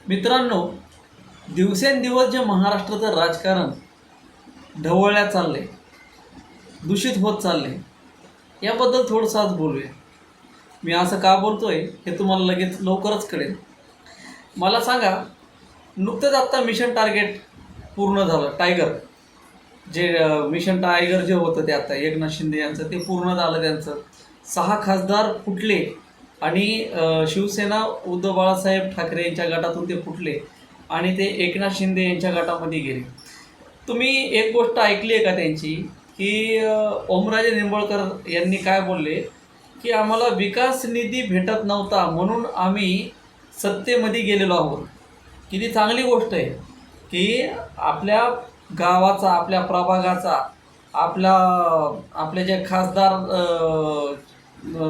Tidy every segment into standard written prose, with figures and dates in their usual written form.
मित्रांनो, दिवसेंदिवस जे महाराष्ट्राचं राजकारण ढवळण्यात चाललंय, दूषित होत चाललंय, याबद्दल थोडंसं आज बोलूया. मी असं का बोलतोय हे तुम्हाला लगेच लवकरच कळेल. मला सांगा, नुकतंच आत्ता मिशन टार्गेट पूर्ण झालं. टायगर जे मिशन टायगर जे होतं ते आत्ता एकनाथ शिंदे यांचं ते पूर्ण झालं. त्यांचं 6 खासदार फुटले आणि शिवसेना उद्धव बाळासाहेब ठाकरे यांच्या गटातून ते फुटले आणि ते एकनाथ शिंदे यांच्या गटामध्ये गेले. तुम्ही एक गोष्ट ऐकली आहे का त्यांची, की ओमराजे निंबाळकर यांनी काय बोलले, की आम्हाला विकास निधी भेटत नव्हता म्हणून आम्ही सत्तेमध्ये गेलेलो आहोत. किती चांगली गोष्ट आहे की आपल्या गावाचा, आपल्या प्रभागाचा, आपले जे खासदार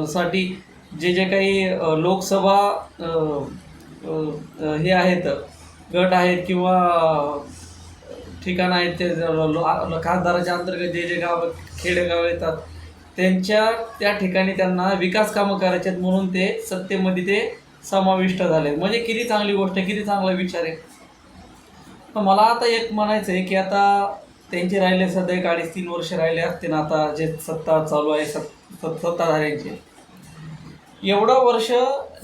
साठी जे जे काही लोकसभा हे आहेत, गट आहेत किंवा ठिकाणं आहेत, ते खासदाराच्या अंतर्गत जे जे गाव खेडेगाव येतात त्या ठिकाणी त्यांना विकास कामं करायचे आहेत म्हणून ते सत्तेमध्ये ते समाविष्ट झाले. म्हणजे किती चांगली गोष्ट आहे, किती चांगला विचार आहे. तर मला आता एक म्हणायचं आहे की आता त्यांचे राहिले सध्या 2.5-3 वर्ष राहिले असते ना, आता जे सत्ता चालू आहे सत्ताधाऱ्यांचे. एवढं वर्ष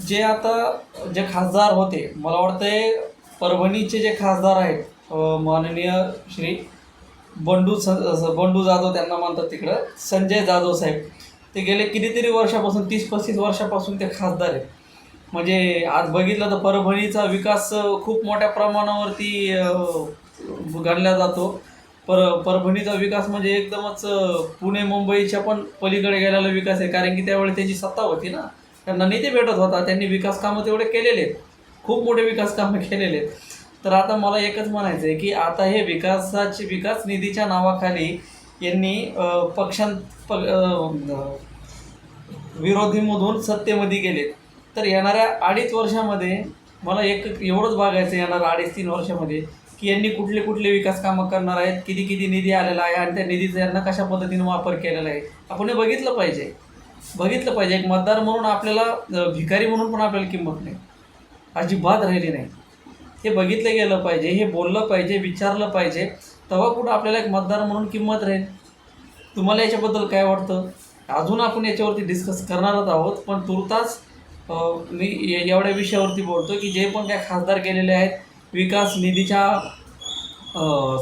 जे आता जे खासदार होते, मला वाटतंय परभणीचे जे खासदार आहेत माननीय श्री बंडू जाधव त्यांना म्हणतात तिकडं, संजय जाधव साहेब, ते गेले कितीतरी वर्षापासून 30-35 वर्षापासून ते खासदार आहेत. म्हणजे आज बघितलं तर परभणीचा विकास खूप मोठ्या प्रमाणावरती गणला जातो. परभणीचा विकास म्हणजे एकदमच पुणे मुंबईच्या पण पलीकडे गेलेला विकास आहे. कारण की त्यावेळी त्यांची सत्ता होती ना, त्यांना निधी भेटत होता, त्यांनी विकास कामं तेवढे केलेले आहेत, खूप मोठे विकास कामं केलेले आहेत. तर आता मला एकच म्हणायचं आहे की आता हे विकास निधीच्या नावाखाली यांनी विरोधीमधून सत्तेमध्ये गेलेत. तर येणाऱ्या 2.5 वर्षामध्ये मला एवढंच बघायचं, येणाऱ्या 2.5-3 वर्षामध्ये, की यांनी कुठले विकास कामं करणार आहेत, किती निधी आलेला आहे आणि त्या निधीचा यांना कशा पद्धतीने वापर केलेला आहे, आपण हे बघितलं पाहिजे. एक मतदार म्हणून आपल्याला भिकारी म्हणून पण आपल्याला किंमत नाही, अजिबात राहिली नाही. हे बघितलं गेलं पाहिजे, हे बोललं पाहिजे, विचारलं पाहिजे, तेव्हा कुठं आपल्याला एक मतदार म्हणून किंमत राहील. तुम्हाला याच्याबद्दल काय वाटतं? अजून आपण याच्यावरती डिस्कस करणारच आहोत, पण तुर्तास मी एवढ्या विषयावरती बोलतो की जे पण काय खासदार केलेले आहेत विकास निधीच्या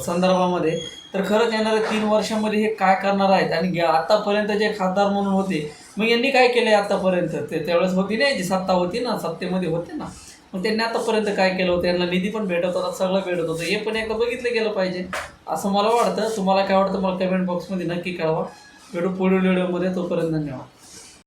संदर्भामध्ये, तर खरंच येणाऱ्या 3 वर्षामध्ये हे काय करणार आहेत. आणि आत्तापर्यंत जे खासदार म्हणून होते, मग यांनी काय केलं आहे आत्तापर्यंत? त्यावेळेस होती नाही, जी सत्ता होती ना, सत्तेमध्ये होते ना, मग त्यांनी आतापर्यंत काय केलं होतं? यांना निधी पण भेटत होता, सगळं भेटत होतं. हे पण एकदा बघितलं गेलं पाहिजे असं मला वाटतं. तुम्हाला काय वाटतं मला कमेंट बॉक्समध्ये नक्की कळवा. पुढील व्हिडिओमध्ये. तोपर्यंत धन्यवाद.